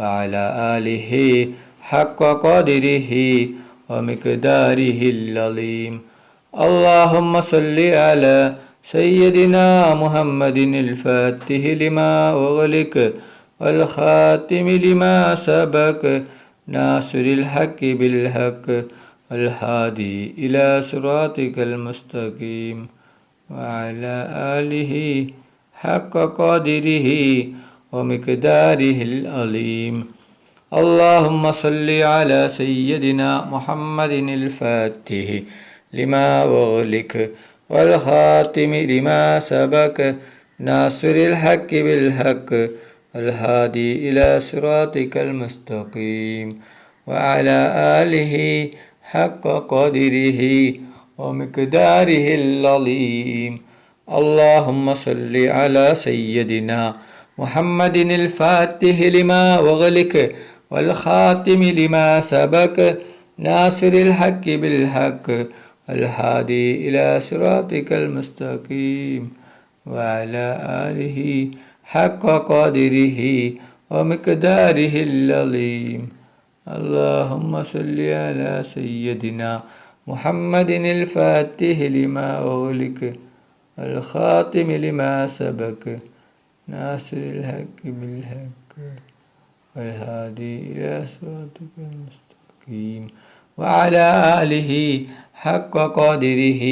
وعلى آله حق قدره ومقداره العظيم. اللهم صل على سيدنا محمد الفاتح لما أغلق والخاتم لما سبق ناصر الحق بالحق والهادي إلى صراطك المستقيم وعلى آله حق قدره ومقداره العظيم. اللهم صل على سيدنا محمد الفاتح لما أغلق والخاتم لما سبق ناصر الحق بالحق الهادي إلى صراطك المستقيم وعلى آله حق قدره ومقداره العظيم. اللهم صل على سيدنا محمد الفاتح لما أغلق والخاتم لما سبق ناصر الحق بالحق الهادي إلى صراطك المستقيم وعلى آله حق قدره ومقداره العظيم. اللهم صل على سيدنا محمد الفاتح لما أغلق الخاتم لما سبق ناصر الحق بالحق والهادي إلى صراطك المستقيم وعلى آله حق قدره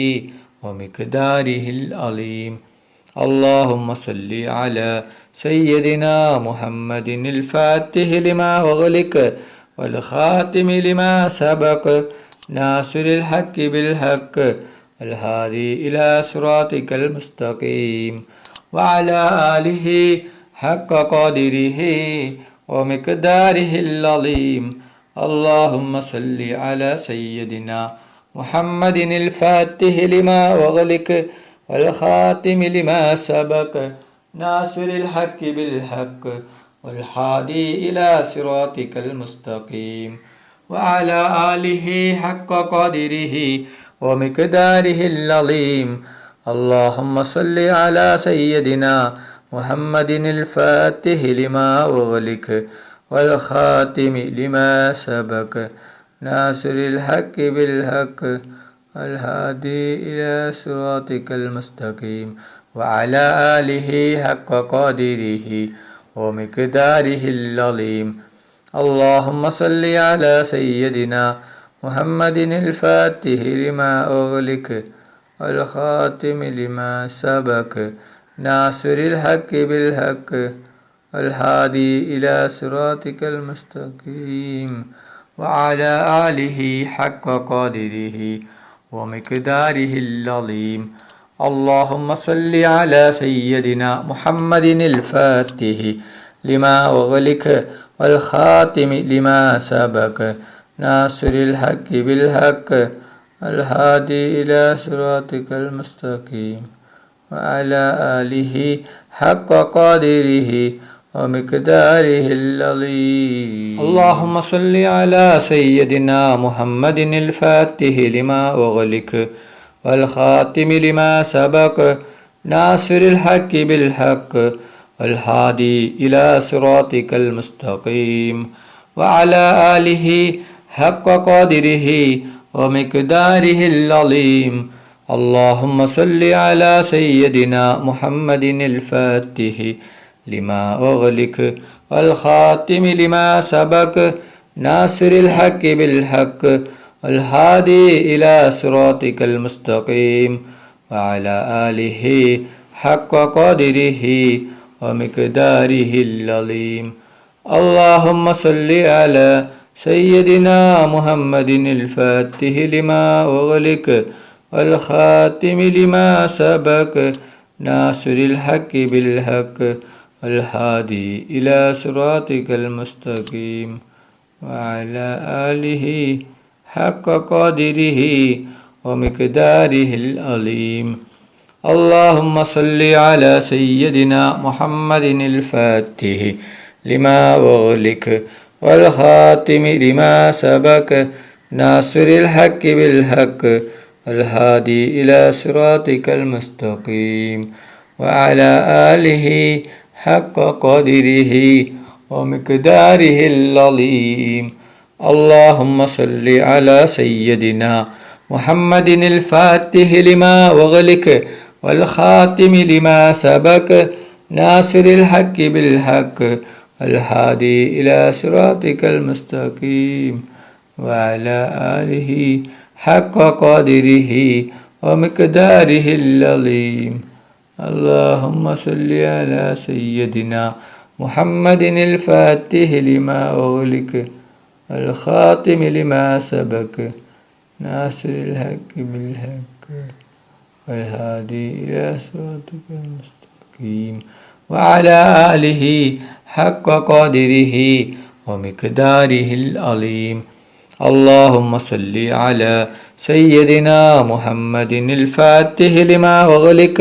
ومقداره العظيم. اللهم صل على سيدنا محمد الفاتح لما أغلق والخاتم لما سبق ناصر الحق بالحق الهادي إلى صراطك المستقيم وعلى آله حق قدره ومقداره العظيم. اللهم صل على سيدنا محمد الفاتح لما أغلق والخاتم لما سبق ناصر الحق بالحق والهادي إلى صراطك المستقيم وعلى آله حق قدره ومقداره العظيم. اللهم صل على سيدنا محمد الفاتح لما أغلق والخاتم لما سبق ناصر الحق بالحق الهادي إلى صراطك المستقيم وعلى آله حق قدره ومقداره العظيم. اللهم صل على سيدنا محمد الفاتح لما أغلق والخاتم لما سبق ناصر الحق بالحق الهادي إلى صراطك المستقيم وعلى آله حق قدره ومقداره العظيم. اللهم صل على سيدنا محمد الفاتح لما أغلق والخاتم لما سبق ناصر الحق بالحق الهادي إلى صراطك المستقيم وعلى آله حق قدره ومقداره العظيم. اللهم صل على سيدنا محمد الفاتح لما أغلق والخاتم لما سبق ناصر الحق بالحق والهادي إلى صراطك المستقيم وعلى آله حق قدره ومقداره العظيم. اللهم صل على سيدنا محمد الفاتح لما أغلق والخاتم لما سبق ناصر الحق بالحق والهادي إلى صراطك المستقيم وعلى آله حق قدره ومقداره العظيم. اللهم صل على سيدنا محمد الفاتح لما أغلق والخاتم لما سبق ناصر الحق بالحق والهادي إلى صراطك المستقيم وعلى آله حق قدره ومقداره العظيم. اللهم صل على سيدنا محمد الفاتح لما أغلق والخاتم لما سبق ناصر الحق بالحق الهادي إلى صراطك المستقيم وعلى آله حق قدره ومقداره العظيم. اللهم صل على سيدنا محمد الفاتح لما أغلق والخاتم لما سبق ناصر الحق بالحق الهادي إلى صراطك المستقيم وعلى آله حق قدره ومقداره العظيم. اللهم صل على سيدنا محمد الفاتح لما أغلق الخاتم لما سبق ناصر الحق بالحق والهادي إلى صراطك المستقيم وعلى آله حق قدره ومقداره العظيم. اللهم صل على سيدنا محمد الفاتح لما أغلق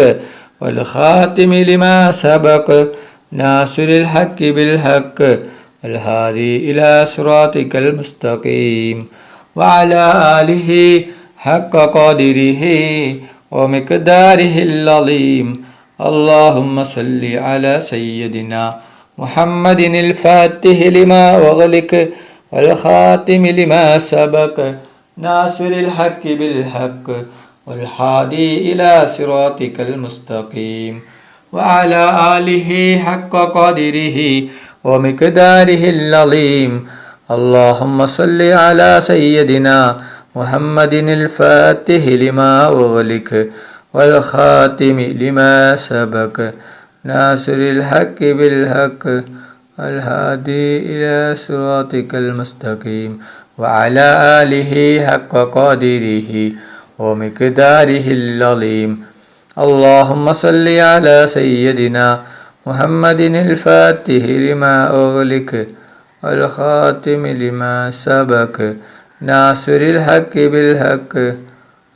والخاتم لما سبق ناصر الحق بالحق الهادي إلى صراطك المستقيم وعلى آله حق قدره ومقداره العظيم. اللهم صل على سيدنا محمد الفاتح لما أغلق والخاتم لما سبق ناصر الحق بالحق والهادي إلى صراطك المستقيم وعلى آله حق قدره ومقداره العظيم. اللهم صل على سيدنا محمد الفاتح لما أغلق والخاتم لما سبق ناصر الحق بالحق الهادي إلى صراطك المستقيم وعلى آله حق قدره ومقداره العظيم. اللهم صل على سيدنا محمد الفاتح لما أغلق والخاتم لما سبق ناصر الحق بالحق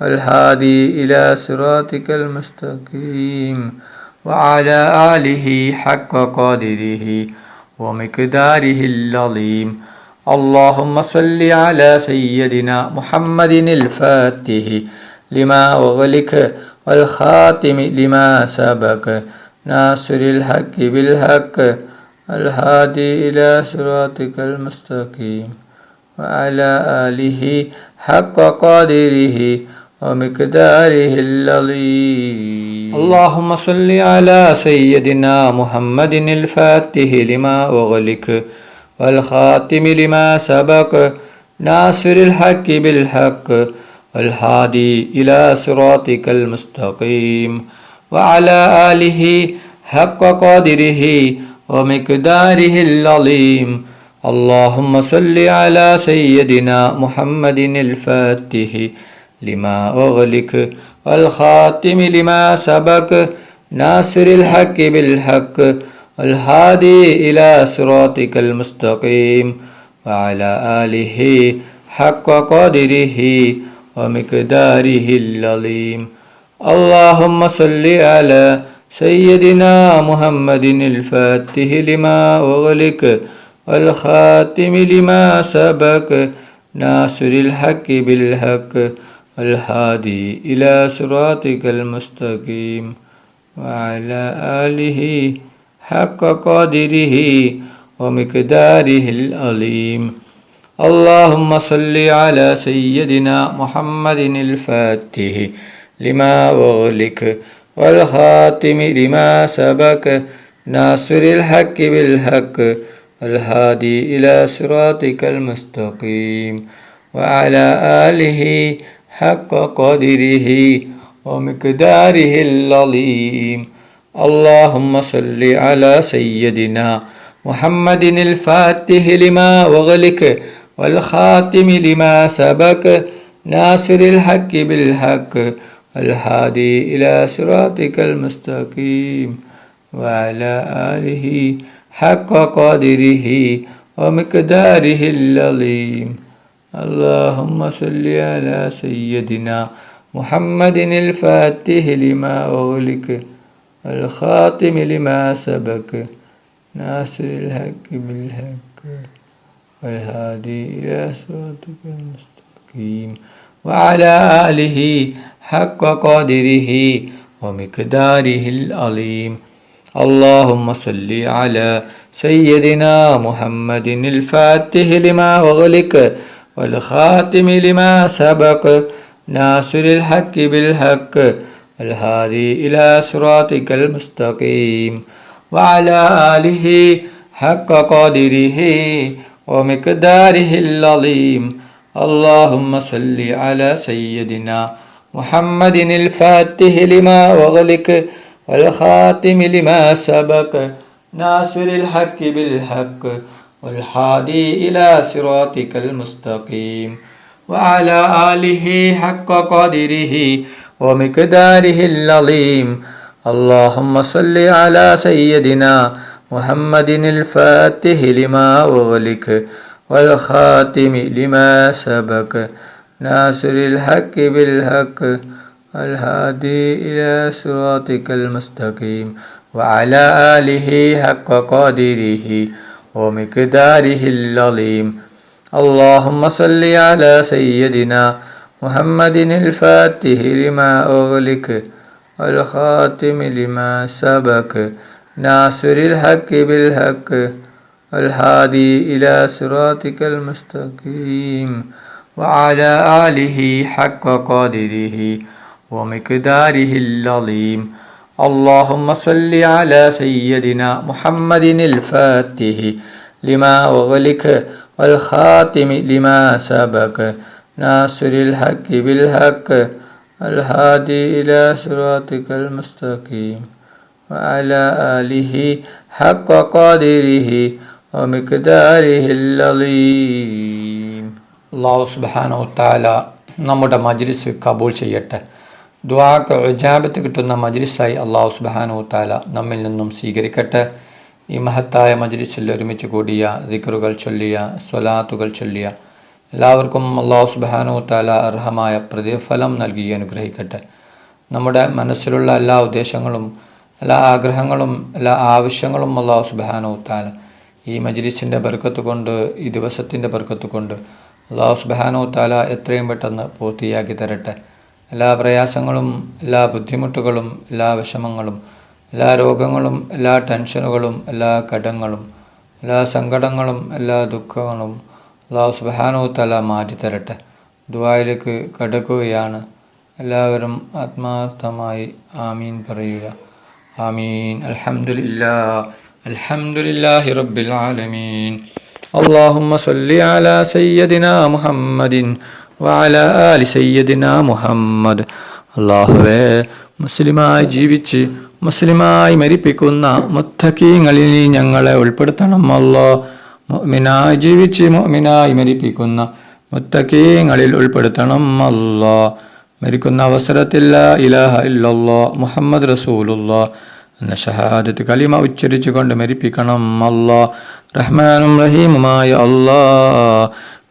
الهادي إلى صراطك المستقيم وعلى آله حق قدره ومقداره العظيم. اللهم صل على سيدنا محمد الفاتح لما أغلق والخاتم لما سبق ناصر الحق بالحق الهادي إلى صراطك المستقيم وعلى آله حق قدره ومقداره العظيم. اللهم صل على سيدنا محمد الفاتح لما أغلق والخاتم لما سبق ناصر الحق بالحق والهادي إلى صراطك المستقيم وعلى آله حق قدره ومقداره العظيم. اللهم صل على سيدنا محمد الفاتح لما أغلق والخاتم لما سبق ناصر الحق بالحق الهادي إلى صراطك المستقيم وعلى آله حق قدره ومقداره العظيم. اللهم صل على سيدنا محمد الفاتح لما أغلق والخاتم لما سبق ناصر الحق بالحق الهادي إلى صراطك المستقيم وعلى آله حق قدره ومقداره العظيم. اللهم صل على سيدنا محمد الفاتح لما أغلق والخاتم لما سبق ناصر الحق بالحق الهادي إلى صراطك المستقيم وعلى آله حق قدره ومقداره العظيم. اللهم صل على سيدنا محمد الفاتح لما أغلق والخاتم لما سبق ناصر الحق بالحق الهادي إلى صراطك المستقيم وعلى آله حق قدره ومقداره العظيم. اللهم صل على سيدنا محمد الفاتح لما أغلق الخاتم لما سبق ناصر الحق بالحق والهادي إلى صراطك المستقيم وعلى آله حق قدره ومقداره العظيم. اللهم صل على سيدنا محمد الفاتح لما أغلق والخاتم لما سبق ناصر الحق بالحق الهادي إلى صراطك المستقيم وعلى آله حق قدره ومقداره العظيم. اللهم صل على سيدنا محمد الفاتح لما أغلق والخاتم لما سبق ناصر الحق بالحق والهادي إلى صراطك المستقيم وعلى آله حق قدره ومقداره العظيم. اللهم صل على سيدنا محمد الفاتح لما أغلق والخاتم لما سبق ناصر الحق بالحق الهادي إلى صراطك المستقيم وعلى آله حق قدره ومقداره العظيم. اللهم صل على سيدنا محمد الفاتح لما أغلق والخاتم لما سبق ناصر الحق بالحق الهادي إلى صراطك المستقيم وعلى آله حق قدره ومقداره العظيم. اللهم صل على سيدنا محمد الفاتح لما أغلق والخاتم لما سبق ناصر الحق بالحق الهادي إلى صراطك المستقيم وعلى آله حق قدره ومقداره العظيم. അല്ലാഹു സുബ്ഹാനഹു തആല നമ്മുടെ മജ്ലിസ് കബൂൽ ചെയ്യട്ടെ. ദുആക്ക് ഇജാബത്ത് കിട്ടുന്ന മജ്ലിസായി അല്ലാഹു സുബ്ഹാനഹു തആല നമ്മിൽ നിന്നും സ്വീകരിക്കട്ടെ. ഈ മഹത്തായ മജ്ലിസിൽ ഒരുമിച്ച് കൂടിയ ദിക്റുകൾ ചൊല്ലിയ സ്വലാത്തുകൾ ചൊല്ലിയ എല്ലാവർക്കും അല്ലാഹു സുബ്ഹാനഹു തആല അർഹമായ പ്രതിഫലം നൽകി അനുഗ്രഹിക്കട്ടെ. നമ്മുടെ മനസ്സിലുള്ള എല്ലാ ഉദ്ദേശങ്ങളും എല്ലാ ആഗ്രഹങ്ങളും എല്ലാ ആവശ്യങ്ങളും അല്ലാഹു സുബ്ഹാനഹു തആല ഈ മജ്ലിസിൻ്റെ ബർക്കത്ത് കൊണ്ട് ഈ ദിവസത്തിൻ്റെ ബർക്കത്ത് കൊണ്ട് അല്ലാഹു സുബ്ഹാനഹു തആല എത്രയും പെട്ടെന്ന് പൂർത്തിയാക്കി തരട്ടെ. എല്ലാ പ്രയാസങ്ങളും എല്ലാ ബുദ്ധിമുട്ടുകളും എല്ലാ വിഷമങ്ങളും എല്ലാ രോഗങ്ങളും എല്ലാ ടെൻഷനുകളും എല്ലാ കടങ്ങളും എല്ലാ സങ്കടങ്ങളും എല്ലാ ദുഃഖങ്ങളും അല്ലാഹു സുബ്ഹാനഹു തആല മാറ്റിത്തരട്ടെ. ദുആയിലേക്ക് കടക്കുകയാണ്. എല്ലാവരും ആത്മാർത്ഥമായി ആമീൻ പറയുക. ആമീൻ. അൽഹംദുലില്ലാഹി റബ്ബിൽ ആലമീൻ. اللهم صل على سيدنا محمد وعلى آل سيدنا محمد. അല്ലാഹുവേ, മുസ്ലിമായി ജീവിച്ച് മുസ്ലിമായി മരിപ്പിക്കുന്ന മുത്തഖീങ്ങളിൽ നീ ഞങ്ങളെ ഉൾപ്പെടുത്തണം. അല്ലാഹ്, മുഅ്മിനായി ജീവിച്ച് മുഅ്മിനായി മരിപ്പിക്കുന്ന മുത്തഖീങ്ങളിൽ ഉൾപ്പെടുത്തണം. അല്ലാഹ്, മരിക്കുന്ന അവസരത്തിൽ ലാ ഇലാഹ ഇല്ലല്ലാഹ് മുഹമ്മദ് റസൂലുള്ളാഹ് എന്ന ഷഹാദത്ത് കലിമ ഉച്ചരിച്ചു കൊണ്ട് മരിപ്പിക്കണം. അല്ലാഹ്, റഹ്മാനും റഹീമുമായ അല്ലാഹ്,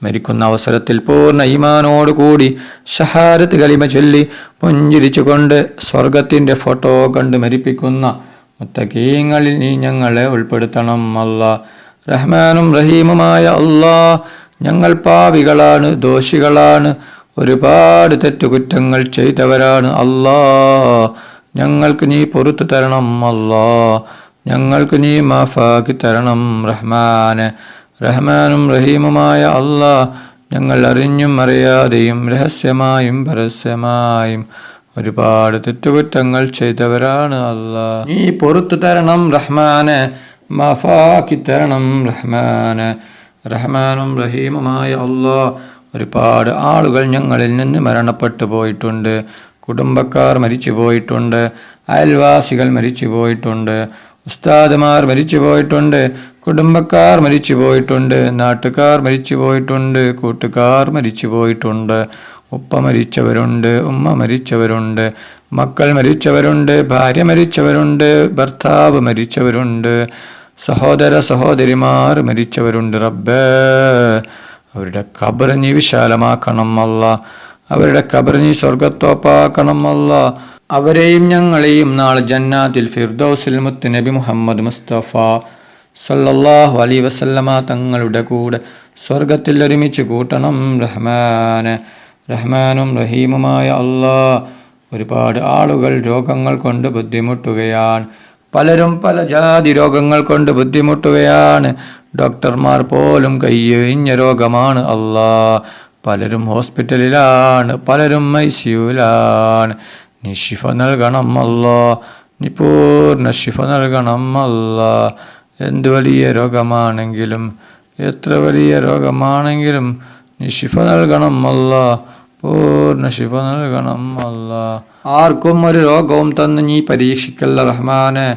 മരിക്കുന്ന അവസരത്തിൽ പൂർണ്ണ ഈമാനോട് കൂടി ഷഹാദത്ത് കലിമ ചൊല്ലി പുഞ്ചിരിച്ചു കൊണ്ട് സ്വർഗത്തിൻ്റെ ഫോട്ടോ കണ്ട് മരിപ്പിക്കുന്ന മുത്തഖീങ്ങളിൽ നീ ഞങ്ങളെ ഉൾപ്പെടുത്തണം. അല്ലാഹ്, റഹ്മാനും റഹീമുമായ അല്ലാഹ്, ഞങ്ങൾ പാപികളാണ്, ദോഷികളാണ്, ഒരുപാട് തെറ്റുകുറ്റങ്ങൾ ചെയ്തവരാണ്. അല്ലാഹ്, ഞങ്ങൾക്ക് നീ പൊറുത്തു തരണം. അല്ലാഹ്, ഞങ്ങൾക്ക് നീ മാഫാക്കി തരണം. റഹ്മാനും റഹീമുമായ അല്ലാഹ്, ഞങ്ങൾ അറിഞ്ഞും അറിയാതെയും രഹസ്യമായും പരസ്യമായും ഒരുപാട് തെറ്റുകുറ്റങ്ങൾ ചെയ്തവരാണ്. അല്ലാഹ്, നീ പൊറുത്തു തരണം. മാഫാക്കി തരണം. റഹ്മാനും റഹീമുമായ അല്ലാഹ്, ഒരുപാട് ആളുകൾ ഞങ്ങളിൽ നിന്ന് മരണപ്പെട്ടു പോയിട്ടുണ്ട്. കുടുംബക്കാർ മരിച്ചു പോയിട്ടുണ്ട്, അയൽവാസികൾ മരിച്ചു പോയിട്ടുണ്ട്, ഉസ്താദുമാർ മരിച്ചു പോയിട്ടുണ്ട്, കുടുംബക്കാർ മരിച്ചു പോയിട്ടുണ്ട്, നാട്ടുകാർ മരിച്ചു പോയിട്ടുണ്ട്, കൂട്ടുകാർ മരിച്ചു പോയിട്ടുണ്ട്, ഉപ്പ മരിച്ചവരുണ്ട്, ഉമ്മ മരിച്ചവരുണ്ട്, മക്കൾ മരിച്ചവരുണ്ട്, ഭാര്യ മരിച്ചവരുണ്ട്, ഭർത്താവ് മരിച്ചവരുണ്ട്, സഹോദര സഹോദരിമാർ മരിച്ചവരുണ്ട്. റബ്ബേ, അവരുടെ ഖബർ നീ വിശാലമാക്കണം. അല്ലാഹ്, അവരുടെ ഖബർ നീ സ്വർഗത്തോപ്പാക്കണം. അല്ലാഹ്, അവരെയും ഞങ്ങളെയും നാളെ ജന്നാത്തിൽ ഫിർദൗസിൽ മുത്ത് നബി മുഹമ്മദ് മുസ്തഫ സല്ലല്ലാഹു അലൈഹി വസല്ലമ തങ്ങളുടെ കൂടെ സ്വർഗത്തിൽ ഒരുമിച്ച് കൂട്ടണം. റഹ്മാനും റഹീമുമായ അല്ലാഹ്, ഒരുപാട് ആളുകൾ രോഗങ്ങൾ കൊണ്ട് ബുദ്ധിമുട്ടുകയാണ്. പലരും പല ജാതി രോഗങ്ങൾ കൊണ്ട് ബുദ്ധിമുട്ടുകയാണ്. ഡോക്ടർമാർ പോലും കയ്യൊഴിഞ്ഞ രോഗമാണ് അല്ലാ. പലരും ഹോസ്പിറ്റലിലാണ്, പലരും ICUവിലാണ്. നീ ശിഫ നൽകണം അല്ലാ, നീ പൂർണ്ണ ശിഫ നൽകണം അല്ലാ. എന്ത് വലിയ രോഗമാണെങ്കിലും, എത്ര വലിയ രോഗമാണെങ്കിലും നീ ശിഫ നൽകണം അല്ലാ, പൂർണ്ണ ശിഫ നൽകണം അല്ലാ. ആർക്കും ഒരു രോഗവും തന്ന് നീ പരീക്ഷിക്കല്ല റഹ്മാനെ.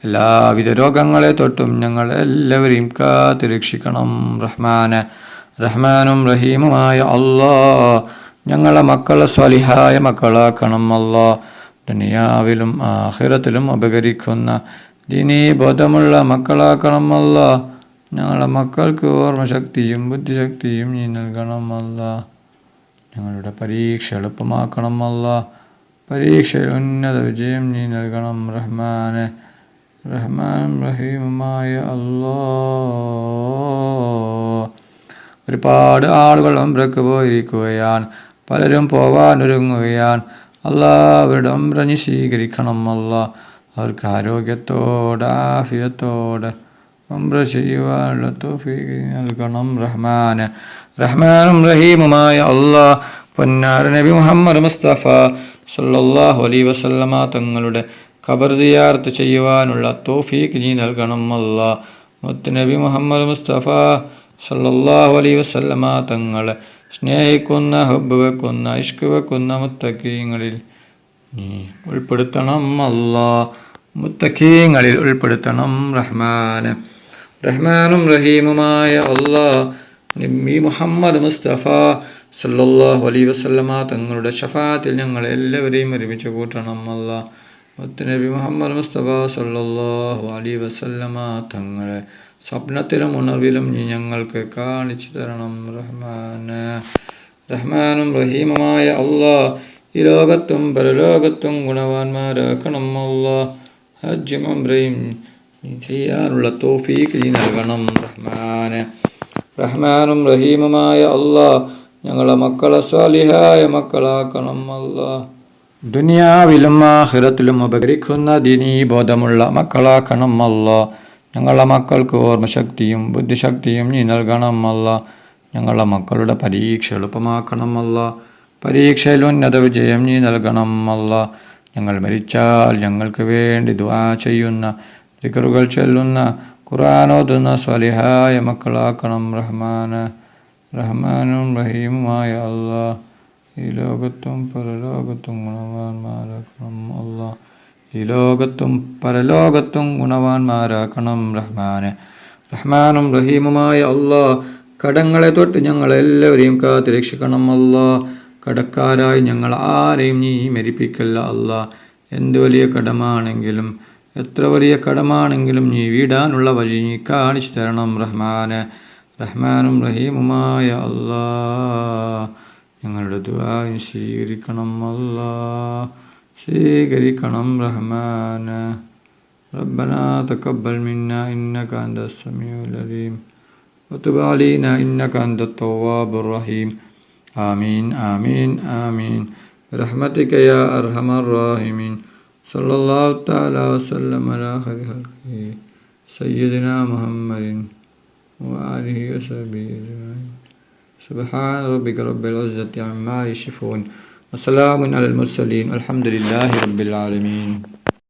എല്ലാവിധ രോഗങ്ങളെ തൊട്ടും ഞങ്ങൾ എല്ലാവരെയും കാത്ത് രക്ഷിക്കണം റഹ്മാനെ. റഹ്മാനും റഹീമുമായ അല്ലാ, ഞങ്ങളെ മക്കളെ സ്വാലിഹായ മക്കളാക്കണം അല്ലാ. ദുനിയാവിലും ആഖിറത്തിലും ഉപകരിക്കുന്ന ദീനീ ബോധമുള്ള മക്കളാക്കണം അല്ലാ. ഞങ്ങളെ മക്കൾക്ക് ഓർമ്മശക്തിയും ബുദ്ധിശക്തിയും നീ നൽകണം അല്ലാ. ഞങ്ങളുടെ പരീക്ഷ എളുപ്പമാക്കണം അല്ലാ. പരീക്ഷയിൽ ഉന്നത വിജയം നീ നൽകണം റഹ്മാനെ. റഹ്മാനും റഹീമുമായ അല്ലാ, ഒരുപാട് ആളുകൾ ഉംറയ്ക്ക് പോയിരിക്കുകയാണ്. പലരും പോവാനൊരുങ്ങുകയാണ്. അല്ലാ, അവരുടെ ഉംറ നീ സ്വീകരിക്കണം അല്ലാ. അവർക്ക് ആരോഗ്യത്തോടെ ആഫിയത്തോടെ ഉംറ ചെയ്യുവാനുള്ള തൗഫീഖ് നൽകണം റഹ്മാനെ. റഹ്മാനും റഹീമുമായ അല്ലാ, പൊന്നാര നബി മുഹമ്മദ് മുസ്തഫ സല്ലല്ലാഹു അലൈഹി വസല്ലമ തങ്ങളുടെ ഖബർ സിയാറത്ത് ചെയ്യുവാനുള്ള തൗഫീഖ് നീ നൽകണം അല്ലാ. മുത്ത് നബി മുഹമ്മദ് മുസ്തഫ സല്ലല്ലാഹു അലൈഹി വസല്ലമ തങ്ങളെ സ്നേഹിക്കുന്ന, ഹബ്ബ് വെക്കുന്ന, ഇഷ്ക് വെക്കുന്ന മുത്തഖീങ്ങളിൽ നീ ഉൾപ്പെടുത്തണം അല്ലാ. മുത്തഖീങ്ങളിൽ ഉൾപ്പെടുത്തണം റഹ്മാനെ. റഹ്മാനും റഹീമുമായ അല്ലാ, നബി മുഹമ്മദ് മുസ്തഫ സല്ലല്ലാഹു അലൈഹി വസല്ലമ തങ്ങളുടെ ശഫാഅത്തിൽ ഞങ്ങൾ എല്ലാവരെയും ഒരുമിച്ച് കൂട്ടണം അല്ലാ. മുത്ത് നബി മുഹമ്മദ് മുസ്തഫ സല്ലല്ലാഹു അലൈഹി വസല്ലമ തങ്ങളെ സ്വപ്നത്തിലും ഉണർവിലും നീ ഞങ്ങൾക്ക് കാണിച്ചു തരണം റഹ്മാനെ. റഹ്മാനും റഹീമുമായ അല്ലാ, ഈ ലോകത്തും പരലോകത്തും ഗുണവാന്മാരാക്കണം അല്ലാ. ഹജ്ജും ഉംറയും ചെയ്യാനുള്ള തൗഫീഖ് നീ നൽകണം റഹ്മാനെ. റഹ്മാനും റഹീമുമായ അല്ലാ, ഞങ്ങളെ മക്കളെ സ്വാലിഹായ മക്കളാക്കണം അല്ലാ. ദുനിയാവിലും ആഖിറത്തിലും ഉപകരിക്കുന്ന ദീനീ ബോധമുള്ള മക്കളാക്കണം അല്ലാ. ഞങ്ങളെ മക്കൾക്ക് ഓർമ്മശക്തിയും ബുദ്ധിശക്തിയും നീ നൽകണം അല്ലാ. ഞങ്ങളെ മക്കളുടെ പരീക്ഷ എളുപ്പമാക്കണം അല്ലാ. പരീക്ഷയിൽ ഉന്നത വിജയം നീ നൽകണം അല്ലാ. ഞങ്ങൾ മരിച്ചാൽ ഞങ്ങൾക്ക് വേണ്ടി ദുആ ചെയ്യുന്ന, ദിക്റുകൾ ചൊല്ലുന്ന, ഖുർആൻ ഓതുന്ന സ്വാലിഹായ മക്കളാക്കണം റഹ്മാനെ. റഹ്മാനും റഹീമുമായ അല്ലാ, ഈ ലോകത്തും പരലോകത്തും ഗുണവാന്മാരാക്കണം അല്ലാ. ഈ ലോകത്തും പരലോകത്തും ഗുണവാന്മാരാക്കണം റഹ്മാനെ. റഹ്മാനും റഹീമുമായ അല്ലാ, കടങ്ങളെ തൊട്ട് ഞങ്ങളെല്ലാവരെയും കാത്ത് രക്ഷിക്കണം അല്ലാ. കടക്കാരായി ഞങ്ങൾ ആരെയും നീ മരിപ്പിക്കല്ല അല്ലാ. എന്ത് വലിയ കടമാണെങ്കിലും, എത്ര വലിയ കടമാണെങ്കിലും നീ വീടാനുള്ള വഴി നീ കാണിച്ചു തരണം റഹ്മാനെ. റഹ്മാനും റഹീമുമായ അല്ലാ, ഞങ്ങളുടെ ദുആ സ്വീകരിക്കണം അല്ലാ, സ്വീകരിക്കണം റഹ്മാനെ. റബ്ബനാ തഖബ്ബൽ മിന്നാ ഇന്നക അൻതസ് സമീഉൽ അലീം വതുബ് അലൈനാ ഇന്നക അൻതത് തവ്വാബുർ റഹീം. ആമീൻ ആമീൻ ആമീൻ ബിറഹ്മതിക യാ അർഹമർ റഹീമീൻ. സല്ലല്ലാഹു തആല വസല്ലം അലാ ഖൈരി ഖൽഖിഹി സയ്യിദിനാ മുഹമ്മദിൻ വആലിഹി വസഹ്ബിഹി അജ്മഈൻ. സുബ്ഹാന റബ്ബിക റബ്ബിൽ ഇസ്സത്തി അമ്മാ യസിഫൂൻ വസലാമുൻ അലൽ മുർസലീൻ വൽഹംദുലില്ലാഹി റബ്ബിൽ ആലമീൻ.